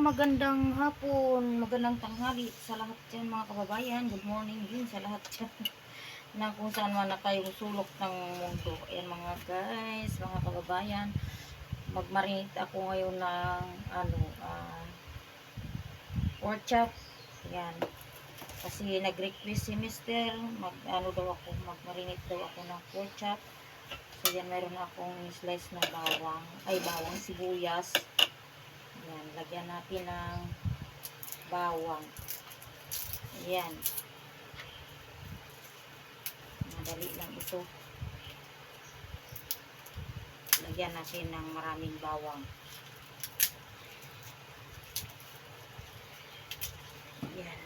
Magandang hapon, magandang tanghali sa lahat dyan mga kababayan. Good morning din sa lahat dyan na kung saan man na kayong sulok ng mundo. Ayan mga guys, mga kababayan, magmarinate ako ngayon ng pork chop. Ayan, kasi nag-request si mister, magmarinate daw ako ng pork chop. So yan, meron akong slice na bawang sibuyas. Ayan, lagyan natin ng bawang. Ayan. Madali lang ito. Lagyan natin ng maraming bawang. Ayan.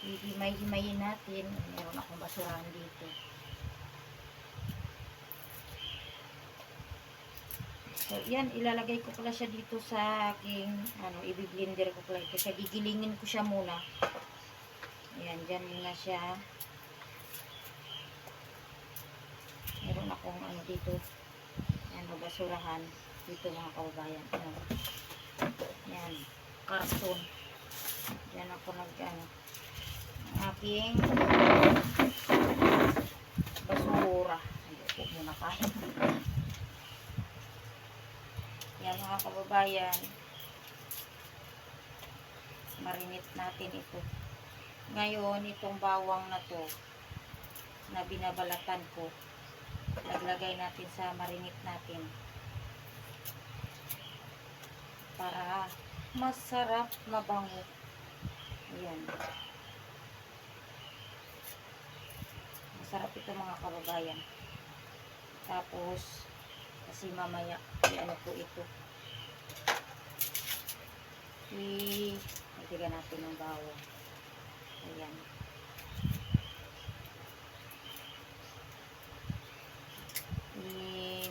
Himay-himayin natin. Meron akong basurahan dito. So, yan. Ilalagay ko pala siya dito sa aking, i-blender ko pala ito siya. Gigilingin ko siya muna. Ayan, dyan muna siya. Meron akong dito. Ayan, basurahan. Dito mga kababayan. Ayan. Karton. Diyan ako aking basura. Ayoko muna kain. Yan mga kababayan. Marinate natin ito. Ngayon, itong bawang na to na binabalatan ko, naglagay natin sa marinate natin para masarap, mabango. Ayan. Masarap ito mga kababayan. Tapos, kasi mamaya, ko ito. Lagyan natin ng bawang. Ayan.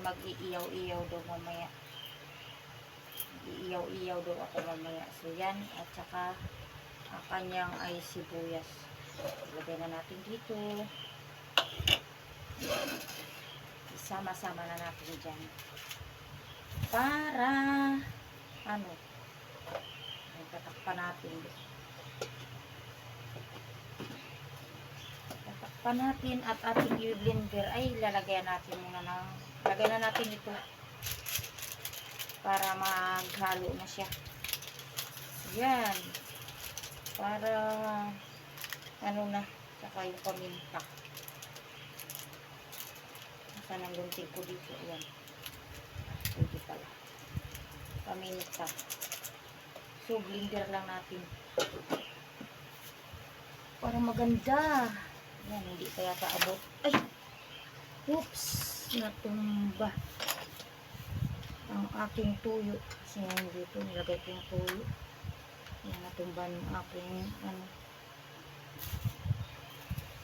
Mag-iiyaw-iyaw daw mamaya. Iiyaw-iyaw daw ako mamaya. So, yan. At saka, ang kanyang ay sibuyas. Lagay na natin dito. Isama-sama na natin dyan. Para, tatakpan natin. Tatakpan natin at ating i-blender ay lalagyan natin muna lagay na natin ito para maghalo na siya. Yan. Para saka yung paminta. Saan ang gunting ko dito? Ayan. Pwede pala. Paminta. So, blender lang natin. Para maganda. Ayan, hindi kaya kaabot. Ay! Oops! Natumba ang aking tuyo. Kasi ngayon dito, nilagay ko yung tuyo. Ayan, natumba ng aking,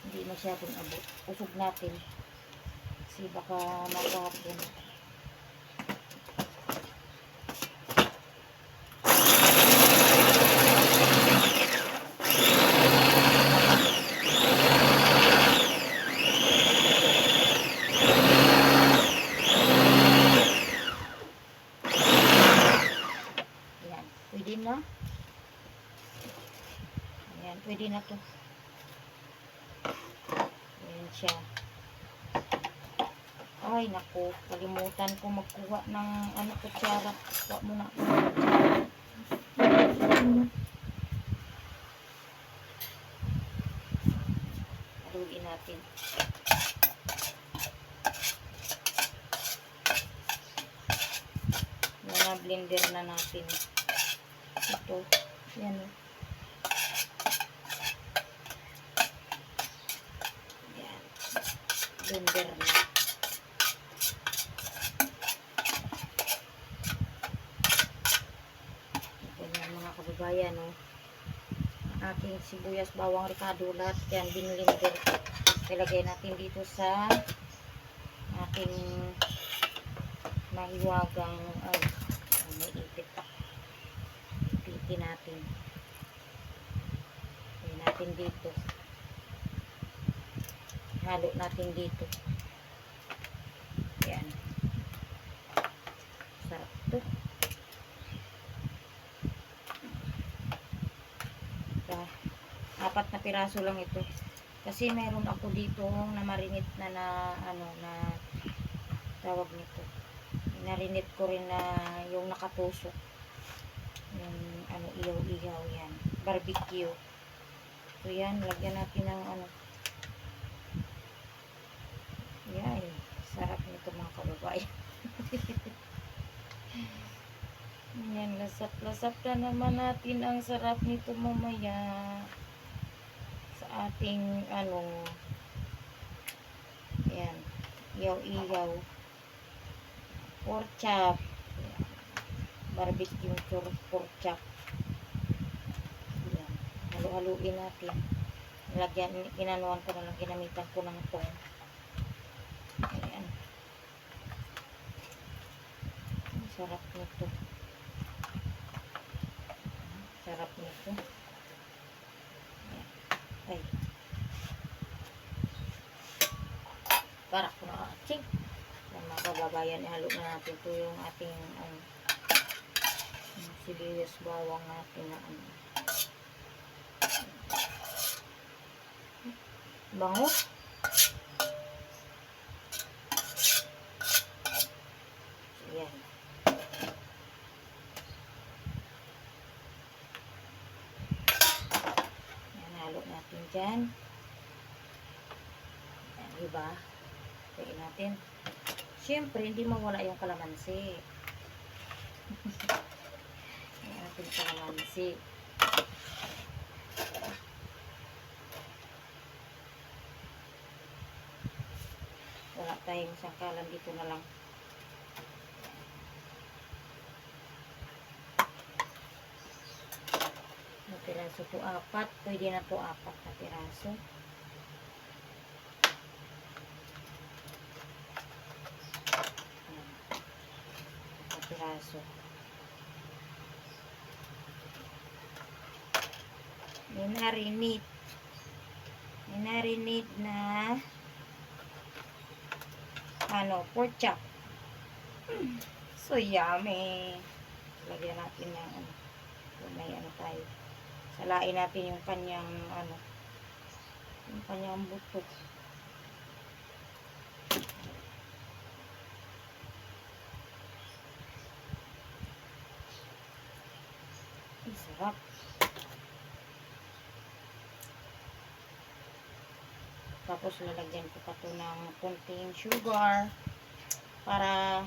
hindi masyadong abot. Usog natin. Kasi baka magapon. Ayan, pwede na. Ayan, pwede na to. Ayan siya. Ay, naku, kalimutan ko magkuha ng kutsara. Kuha muna ako ng kutsara. Haluin natin. Yan, blender na natin. Ito, yan. Yan. Blender na. Kababayan, aking sibuyas, bawang, ricado, lahat yan binlender. Ilagay natin dito sa aking mahiwagang may ipit pa. Ipitin natin. Ilagay natin dito. Halo natin dito. Yan. Sarap to. Apat na piraso lang ito. Kasi meron ako dito na marinate na tawag nito. Narinate ko rin na yung nakatusok. Yung iyaw-iyaw yan. Barbecue. So yan, lagyan natin ng yan. Sarap nito mga kababayan. Yan, lasap-lasap na naman natin ang sarap nito mamaya sa ating yan, iyaw-iyaw, pork chop, barbecue pork chop. Yan, halu-haluin natin. Lagyan, inanuan ko na lang, ginamitan ko ng tong. Ayan, sarap nito. Sarap nito. Ay. Parak na ating. Yan mga kababayan, ihalo na natin ito yung ating sibuyas bawang natin na bango. So, yan. Yan, halo natin dyan. Yan, diba? Pwede natin. Siyempre, hindi mawala yung kalamansi. Yan natin kalamansi. Wala tayong sangkalan dito na lang. Ang piraso po, 4. Pwede na po 4 na piraso. Piraso. Minarinate na pork chop. So yummy. Lagyan natin ng may tayo. Salain natin yung kanyang yung kanyang buto. Ay, sarap. Tapos lalagyan ko pa ito ng konting sugar para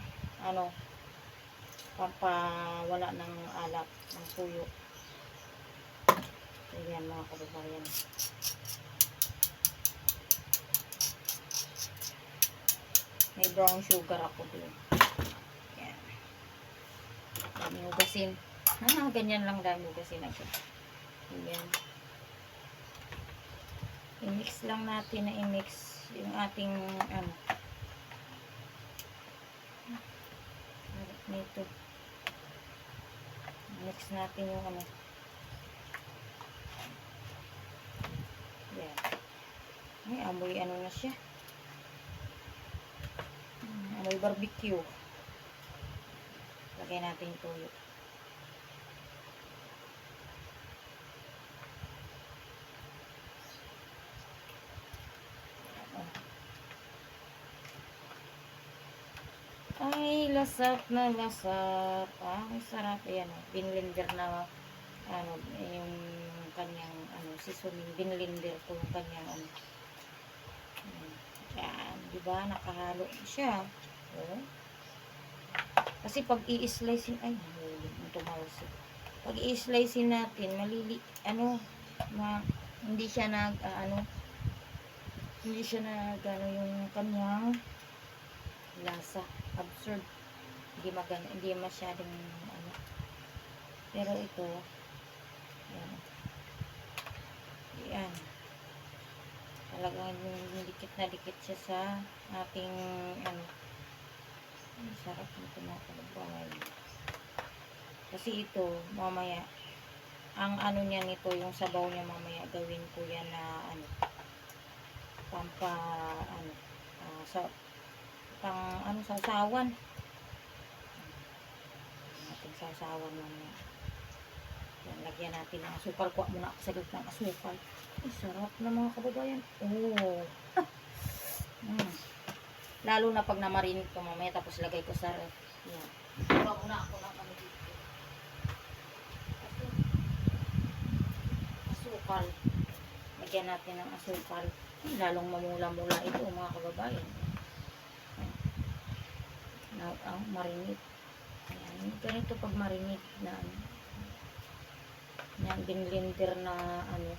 pampawala ng alak ng tuyo. So yan mga kababayan. May brown sugar ako din. Yan. Dami hugasin. Ganyan lang dami hugasin ako. Yan. I-mix lang natin na i-mix yung ating nito. Mix natin yung yan. Ay, amoy na siya. Amoy barbecue. Lagay natin yung tuyo. Ay, lasap na lasap. Ang sarap. Ayan, binlender na yung kanyang seasoning. Binlender ko yung kanyang yan, diba? Nakahalo siya. Oh. Kasi pag i-slice ay, tumalsik. Pag i-slice natin, hindi siya yung kanyang lasa. Absurd. Hindi masyadong pero ito yan talagang dikit na dikit siya sa ating sarap nito mga kababayan. Kasi ito mamaya ang niya nito, yung sabaw niya mamaya gawin ko yan na sausawan. Ating sausawan mamaya. Yan, lagyan natin ng asukal. Kuha muna ako saglit ng asukal. Ay, sarap na mga kababayan. Oh. Lalo na pag namarinate ko mamaya, tapos lagay ko sa ref. Yan. Kuha muna ako ng ano dito. Asukal. Lagyan natin ng asukal. Ay, lalong mamula-mula ito mga kababayan. Now, ang marinate. Ayan. Ganito pag marinate na ano. Yan, binlender na ano,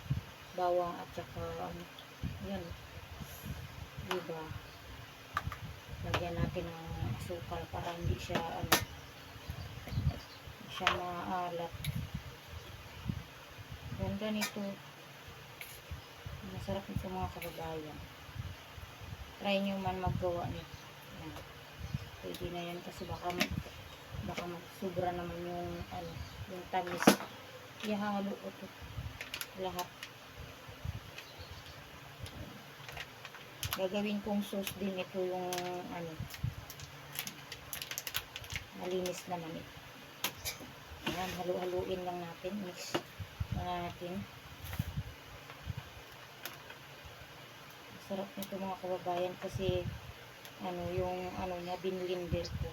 bawang at saka ano. Yan. Diba? Lagyan natin ng asukal para hindi siya ano, hindi siya maalat. Ganda nito. Masarap nito mga kababayan. Try nyo man maggawa nito. Yan. Pwede na yan kasi baka sobra naman yung ano, yung tamis. Ihalo ko ito lahat. Gagawin kong sauce din ito yung ano, malinis naman ito. Ayan, halu-haluin lang natin, mix na natin. Sarap nito mga kababayan kasi ano, yung ano niya, binlender ko.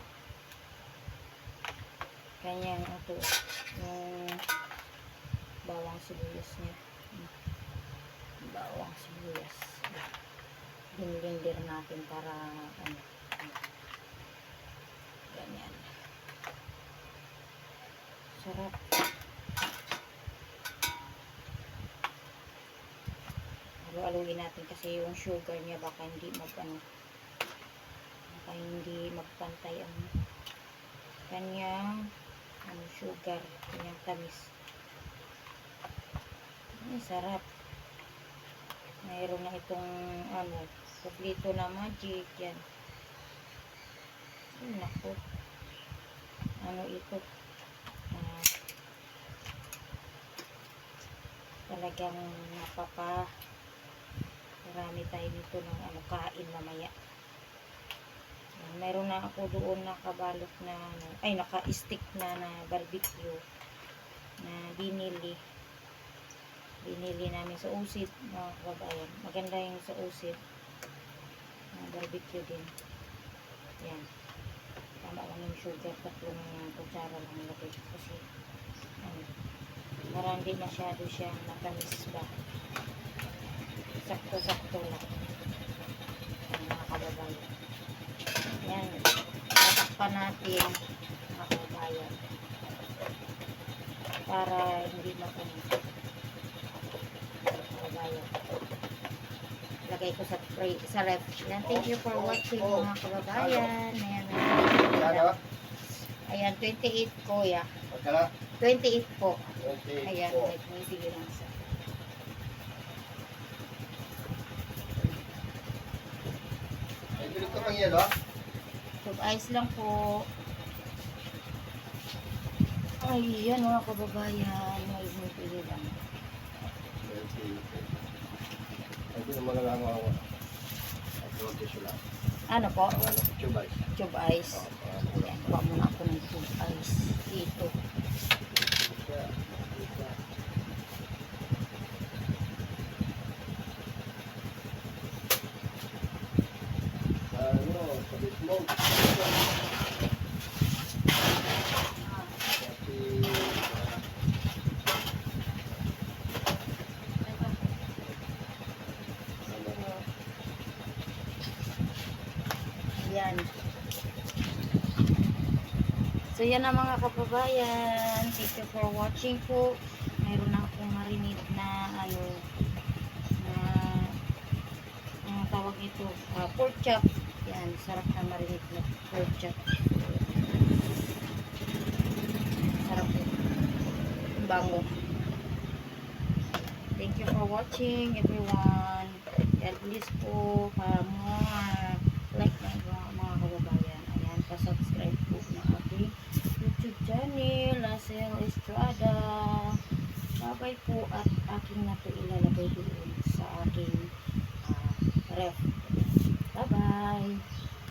Kanyang ito, yung bawang sibuyas niya. Bawang sibuyas. Binlender natin para ano, ganyan. Sarap. Halu-haluin natin kasi yung sugar niya baka hindi magpantay ang kanyang ano, sugar, kanyang tamis. Ay, sarap. Mayroon na itong ano, kuplito na magic. Yan. Ay, naku. Ano ito? Talagang marami tayo nito ng ano, kain mamaya. Meron na ako doon nakabalot na ano, ay naka-stick na barbecue na binili namin sa Usit mga kababayan. Maganda yung sa Usit na barbecue din. Yan, tama lang yung sugar, 3 kutsara lang lagay kasi ano, para hindi masyado siyang matamis ba, sakto-sakto lang mga kababayan. Yan, tatakpan natin mga kababayan para hindi matamis. Lagay ko sa ref. Yan, thank you for watching mga kababayan. Ayan, ayan 28 ko ya. 28 po. Ayan, may bigyan lang sa. Ito kang yelo? Tube ice lang po. Ay, yan mga kababayan. May bigyan lang. Ito yung mga lang ako. Ano po? Tube ice. Tube ice. Ayan, kuha muna ako ng tube ice dito. Ano, sabi smoke. Yan. So yan na mga kababayan. Thank you for watching po. Mayroon na akong marinate na ano, na tawag ito, pork chop. Yan, sarap na marinate na pork chop. Sarap ito. Bango. Thank you for watching everyone. God bless po. Para more like mga kababayan. Ayan, pa-subscribe po ng ating YouTube channel, Lacel Estrada. Bye-bye po at aking na ito ilalagay doon sa aking ref. Bye-bye.